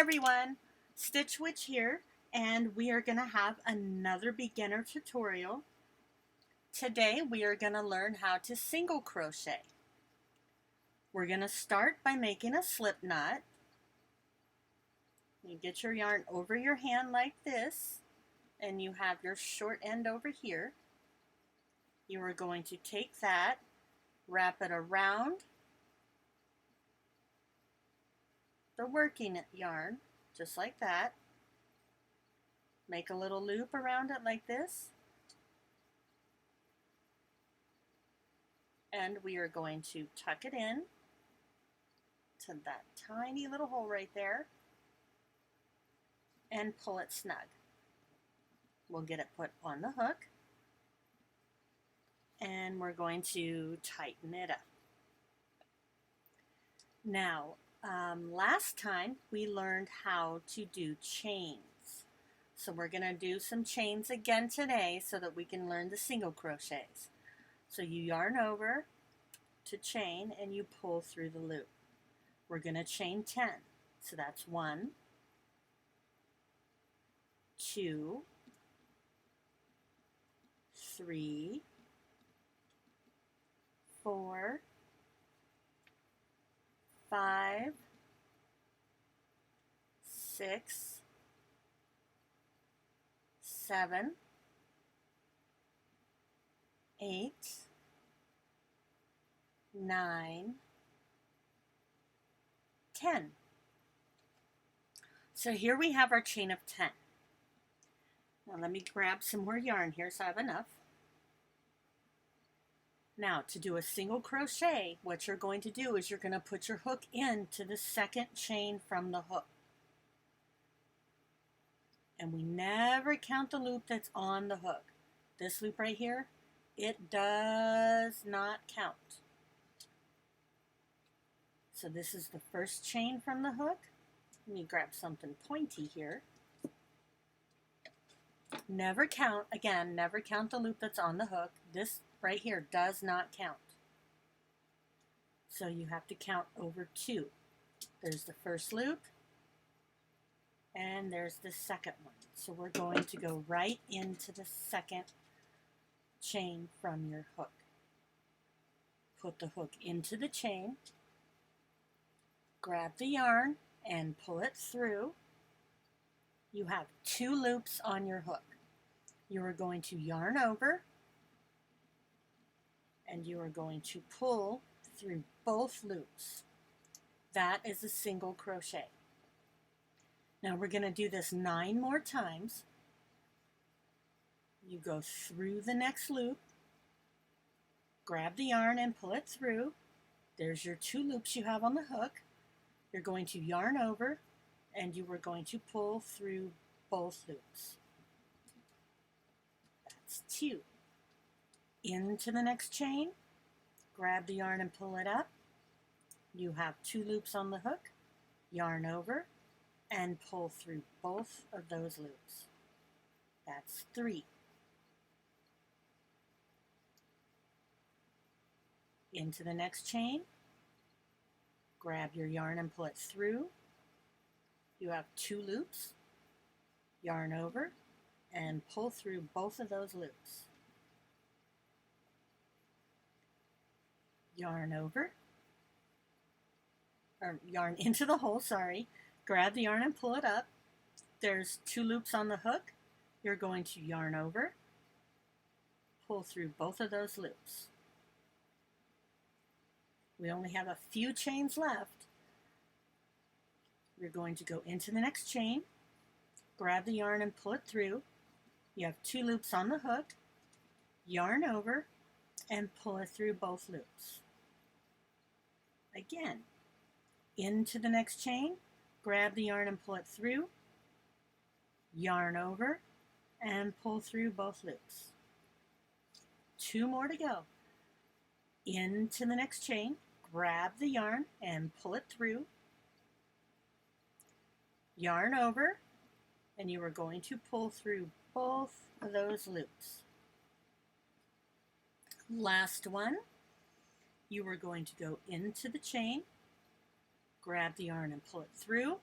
everyone, Stitch Witch here, and we are going to have another beginner tutorial. Today we are going to learn how to single crochet. We're going to start by making a slip knot. You get your yarn over your hand like this, and you have your short end over here. You are going to take that, wrap it around the working yarn, just like that. Make a little loop around it like this. And we are going to tuck it in to that tiny little hole right there and pull it snug. We'll get it put on the hook and we're going to tighten it up. Now, last time we learned how to do chains. So we're going to do some chains again today so that we can learn the single crochets. So you yarn over to chain and you pull through the loop. We're going to chain 10. So that's 1, 2, 3, 4, 5, 6, 7, 8, 9, 10. So here we have our chain of 10. Now let me grab some more yarn here so I have enough. Now to do a single crochet, what you're going to do is you're going to put your hook into the second chain from the hook. And we never count the loop that's on the hook. This loop right here, it does not count. So this is the first chain from the hook. Let me grab something pointy here. Never count, again, never count the loop that's on the hook. This right here does not count. So you have to count over 2. There's the first loop, and there's the second one. So we're going to go right into the second chain from your hook. Put the hook into the chain, grab the yarn and pull it through. You have 2 loops on your hook. You are going to yarn over and you are going to pull through both loops. That is a single crochet. Now we're going to do this 9 more times. You go through the next loop, grab the yarn and pull it through. There's your 2 loops you have on the hook. You're going to yarn over and you are going to pull through both loops. That's 2. Into the next chain, grab the yarn and pull it up. You have 2 loops on the hook, yarn over and pull through both of those loops. That's 3. Into the next chain, grab your yarn and pull it through. You have 2 loops, yarn over and pull through both of those loops. Yarn over, or yarn into the hole, sorry. Grab the yarn and pull it up. There's 2 loops on the hook. You're going to yarn over, pull through both of those loops. We only have a few chains left. You're going to go into the next chain, grab the yarn and pull it through. You have 2 loops on the hook, yarn over, and pull it through both loops. Again, into the next chain, grab the yarn and pull it through, yarn over, and pull through both loops. 2 more to go. Into the next chain, grab the yarn and pull it through, yarn over, and you are going to pull through both of those loops. Last one, you are going to go into the chain, grab the yarn and pull it through,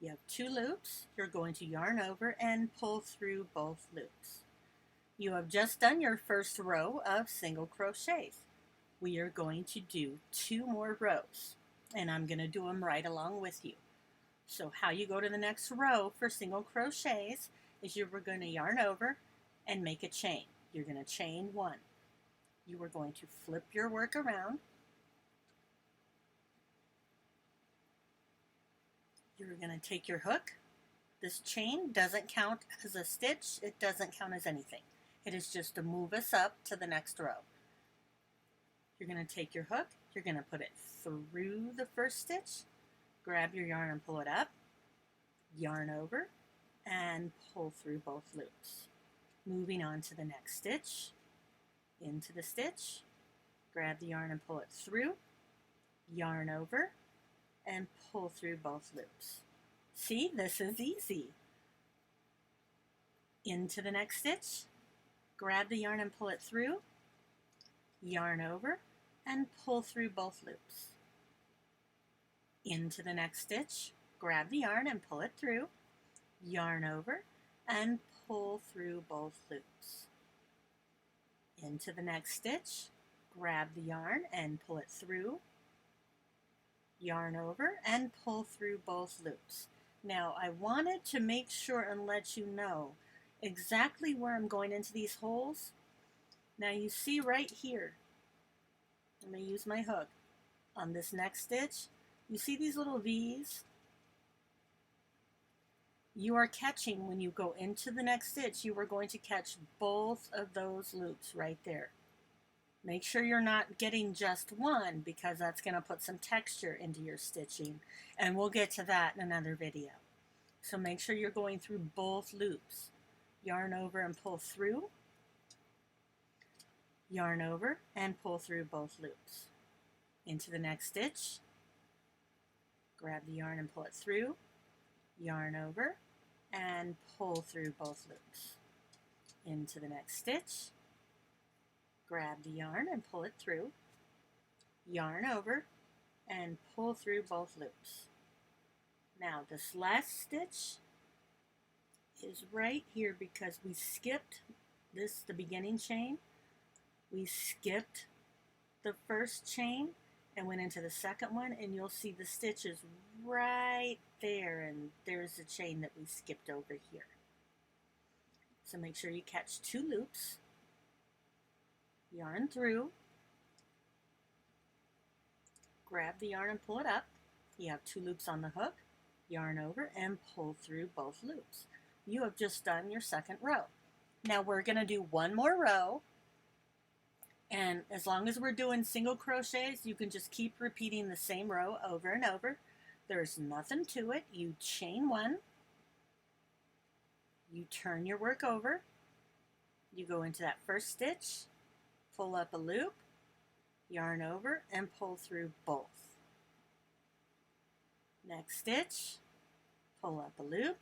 You have 2 loops. You're going to yarn over and pull through both loops. You have just done your first row of single crochets. We are going to do 2 more rows, and I'm going to do them right along with you. So how you go to the next row for single crochets is you were going to yarn over and make a chain. You're going to chain 1. You are going to flip your work around. You're going to take your hook. This chain doesn't count as a stitch. It doesn't count as anything. It is just to move us up to the next row. You're going to take your hook. You're going to put it through the first stitch. Grab your yarn and pull it up. Yarn over and pull through both loops. Moving on to the next stitch. Into the stitch. Grab the yarn and pull it through. Yarn over and pull through both loops. See, this is easy. Into the next stitch, grab the yarn and pull it through, yarn over, and pull through both loops. Into the next stitch, grab the yarn and pull it through, yarn over, and pull through both loops. Into the next stitch, grab the yarn and pull it through, yarn over, and pull through both loops. Now I wanted to make sure and let you know exactly where I'm going into these holes. Now you see right here, I'm going to use my hook on this next stitch. You see these little V's? You are catching, when you go into the next stitch, you are going to catch both of those loops right there. Make sure you're not getting just one, because that's going to put some texture into your stitching, and we'll get to that in another video. So make sure you're going through both loops. Yarn over and pull through, yarn over and pull through both loops. Into the next stitch, grab the yarn and pull it through, yarn over and pull through both loops. Into the next stitch, grab the yarn and pull it through, yarn over, and pull through both loops. Now this last stitch is right here because we skipped the beginning chain. We skipped the first chain and went into the second one, and you'll see the stitches right there, and there's the chain that we skipped over here. So make sure you catch 2 loops. Yarn through, grab the yarn and pull it up. You have 2 loops on the hook, yarn over and pull through both loops. You have just done your second row. Now we're going to do 1 more row, and as long as we're doing single crochets, you can just keep repeating the same row over and over. There's nothing to it. You chain 1, you turn your work over, you go into that first stitch, pull up a loop, yarn over, and pull through both. Next stitch, pull up a loop,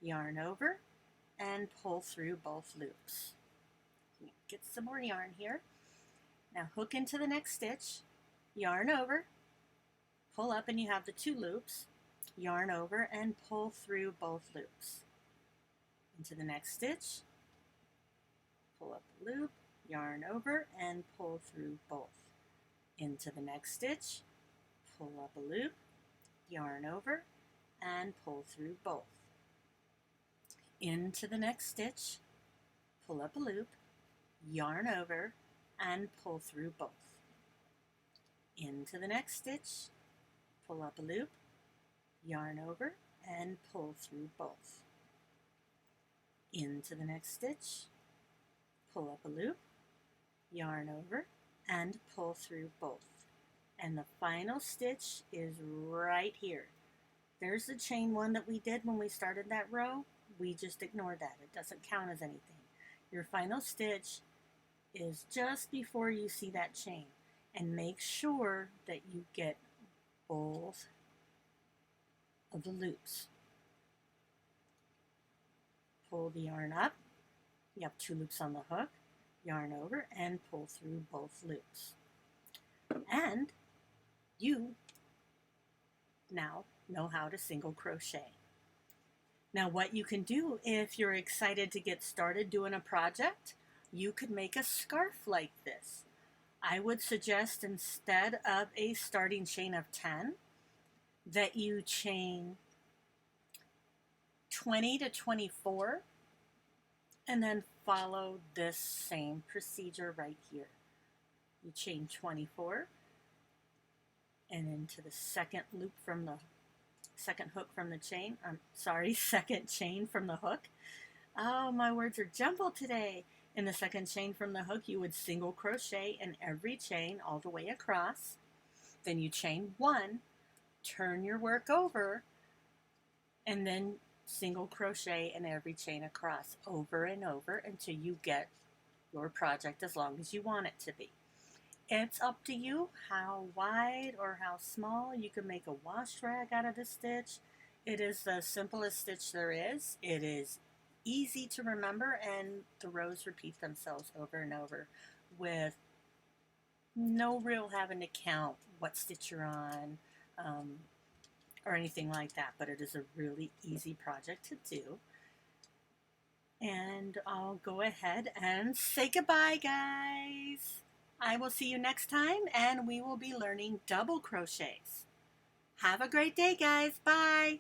yarn over, and pull through both loops. Get some more yarn here. Now hook into the next stitch, yarn over, pull up, and you have the 2 loops, yarn over and pull through both loops. Into the next stitch, pull up a loop, yarn over and pull through both. Into the next stitch, pull up a loop, yarn over and pull through both. Into the next stitch, pull up a loop, yarn over and pull through both. Into the next stitch, pull up a loop, yarn over and pull through both. Into the next stitch, pull up a loop, yarn over and pull through both. And the final stitch is right here. There's the chain 1 that we did when we started that row. We just ignored that. It doesn't count as anything. Your final stitch is just before you see that chain, and make sure that you get both of the loops. Pull the yarn up. You have 2 loops on the hook, yarn over and pull through both loops. And you now know how to single crochet. Now what you can do if you're excited to get started doing a project, you could make a scarf like this. I would suggest instead of a starting chain of 10 that you chain 20 to 24 and then follow this same procedure right here. You chain 24 and into the second loop from the second hook from the chain. Second chain from the hook. Oh, my words are jumbled today. In the second chain from the hook, you would single crochet in every chain all the way across. Then you chain 1, turn your work over, and then single crochet in every chain across over and over until you get your project as long as you want it to be. It's up to you how wide or how small. You can make a wash rag out of this stitch. It is the simplest stitch there is. It is easy to remember, and the rows repeat themselves over and over with no real having to count what stitch you're on or anything like that, but it is a really easy project to do. And I'll go ahead and say goodbye, guys. I will see you next time, and we will be learning double crochets. Have a great day, guys. Bye.